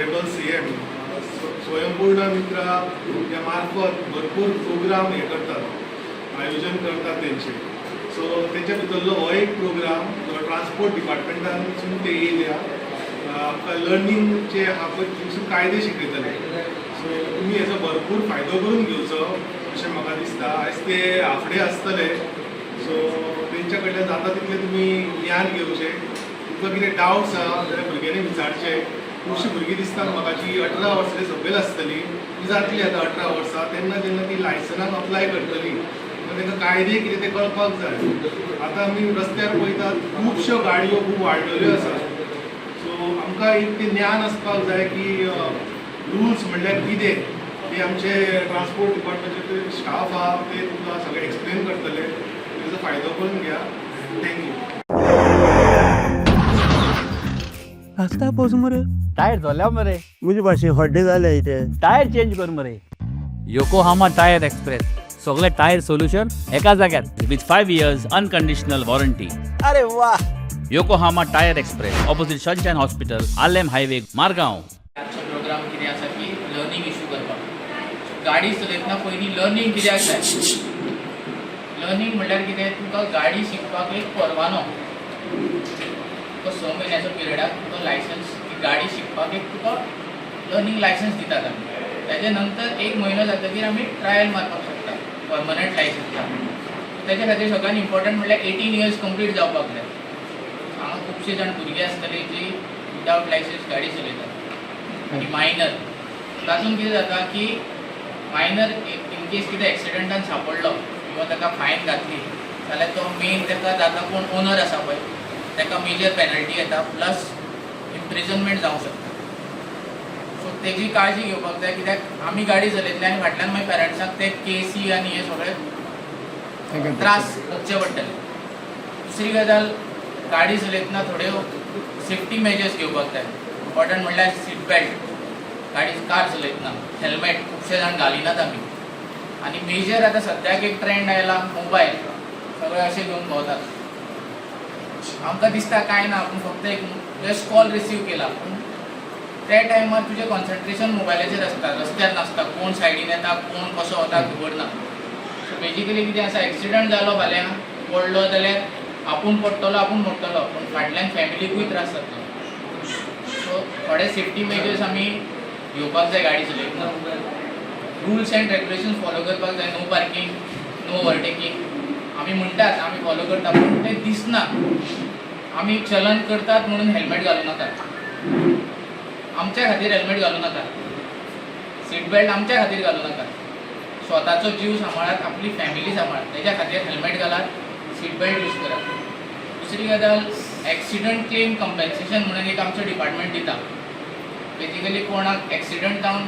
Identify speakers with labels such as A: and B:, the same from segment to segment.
A: Treble CM स्वयंपूर्ण मित्रा या मार्फत भरपूर प्रोग्राम हे करतात, आयोजन करतात त्यांचे. सो तेच्या भितरलो हो एक प्रोग्राम जो ट्रान्सपोर्ट डिपार्टमेंटानसून ते येयल्या. आमकां लर्निंगचे हातूंत कायदे शिकयतले. सो तुमी हेचो भरपूर फायदो करून घेवचो अशें म्हाका दिसता. आयज ते हाफडे आसतले, सो तेंच्या कडल्यान जाता तितलें तुमी ज्ञान घेवचें. तुमकां कितें डावट्स आहा जाल्यार भुरग्यांनी विचारचे. खुबशीं भुरगीं दिसता म्हाका जी 18 वर्सांची सकयल आसतली ती जातली आतां 18 वर्सां तेन्ना जेन्ना ती लायसनाक अप्लाय करतली तेन्ना तांकां कायदे कितें ते कळपाक जाय. आतां आमी रस्त्यार पळयतात खुबश्यो गाडयो खूब वाडलेल्यो आसात. सो आमकां एक ते ज्ञान आसपाक जाय की रुल्स म्हणल्यार कितें ते आमचे ट्रान्सपोर्ट डिपार्टमेंटाचे स्टाफ आहा ते तुमकां सगळें एक्सप्लेन करतले. तेजो फायदो करून घ्या. थँक्यू.
B: आस्ता पोस मरे
C: टायर झाल्या मरे.
B: मुझे भाषे हड्डे झाले इथे.
C: टायर चेंज कर मरे. योकोहामा टायर एक्सप्रेस सगळे टायर सोल्युशन एका जाग्यार विथ 5 years अनकंडिशनल वॉरंटी.
B: अरे वाह.
C: Yokohama tyre express opposite sunshine hospital, Alem highway, Margao.
D: आजचो प्रोग्राम कितें आसा की लर्निंग इश्यू करपाक. गाडी चलयतना पयलीं लर्निंग कित्याक जाय. लर्निंग म्हणल्यार कितें, तुका गाडी शिकपाक एक परवानो. तो 6 म्हयन्याचो पिरियडाक तुका लायसन्स गाडी शिकपाक एक तुका लर्निंग लायसन्स दितात आमी. तेज्या नंतर 1 म्हयनो जातकीर आमी ट्रायल मारपाक शकता परमनंट लायसन्साक. तेज्या खातीर सगळ्यान इम्पॉर्टंट म्हणल्यार 18 years कंप्लीट जावपाक जाय. हांगा खुबशे जाण भुरगे आसतले जी विदावट लायसन्स गाडी चलयतात आनी मायनर. तातूंत कितें जाता की मायनर इनकेस कितें एक्सिडंटान सांपडलो किंवा ताका फायन घातली जाल्यार तो मेन ताका जाता कोण ओनर आसा पळय ताका मेजर पेनल्टी येता प्लस इम्प्रिजनमेंट जावंक शकता. सो तेजी काळजी घेवपाक जाय कित्याक आमी गाडी चलयतले आनी फाटल्यान मागीर पेरंट्सांक ते केसी आनी हे सगळे त्रास भोगचे पडटले. दुसरी गजाल गाडी चलयतना थोड्यो सेफ्टी मेजर्स घेवपाक जाय. इम्पॉर्टंट म्हणल्यार सीट बेल्ट. गाडी कार चलयतना हेल्मेट खुबशे जाण घालिनात आमी. आनी मेजर आतां सद्याक एक ट्रेंड आयला मोबायल सगळे अशें घेवन भोंवतात. आमकां दिसता काय ना आपूण फक्त एक जस्ट कॉल रिसीव केला पूण त्या टायमार तुजें कॉन्सन्ट्रेशन मोबायलाचेर आसता, रस्त्यार नासता. कोण सायडीन येता कोण कसो वता खबर ना. सो बेजिकली कितें आसा एक्सिडंट जालो फाल्यां पडलो जाल्यार आपूण पडटलो आपूण मोडटलो पूण फाटल्यान फॅमिलीकूय त्रास जातलो. सो थोडे सेफ्टी मेजर्स आमी घेवपाक जाय गाडी चलयतना. रुल्स एंड रेग्युलेशन्स फॉलो करपाक जाय. No parking, no overtaking. आमी म्हणटात आमी फॉलो करता पूण तें दिसना. आमी चलन करतात म्हणून हेल्मेट घालूं नाकात. आमच्या खातीर हेल्मेट घालूं नाकात. सीट बेल्ट आमच्या खातीर घालूं नाकात. स्वताचो जीव सांबाळात, आपली फॅमिली सांबाळात. तेज्या खातीर हेल्मेट घालात, सीट बेल्ट यूज करात. दुसरी गजाल एक्सिडंट क्लेम कंपेन्सेशन म्हणून एक आमचो डिपार्टमेंट दिता. बेजिकली कोणाक एक्सिडंट जावन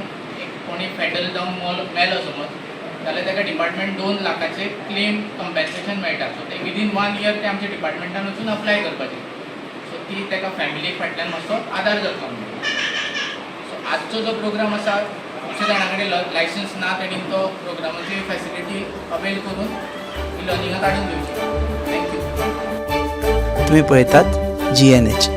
D: कोणी फेटल जावन मेलो समज जाल्यार ताका डिपार्टमेंट 2 लाखाचे क्लेम कंपेन्सेशन मेळटा. सो ते विदीन 1 year ते आमच्या डिपार्टमेंटान वचून अप्लाय करपाचें. सो ती ताका फॅमिलीक फाटल्यान मातसो आदार जातलो. सो आजचो जो प्रोग्राम आसा खुबशे जाणां कडेन लायसन्स ना तेणी तो प्रोग्रामाची फॅसिलिटी अवेल करून ही लर्निंगाक काडून घेवची. थँक्यू.
E: तुम्ही पळयतात GNH.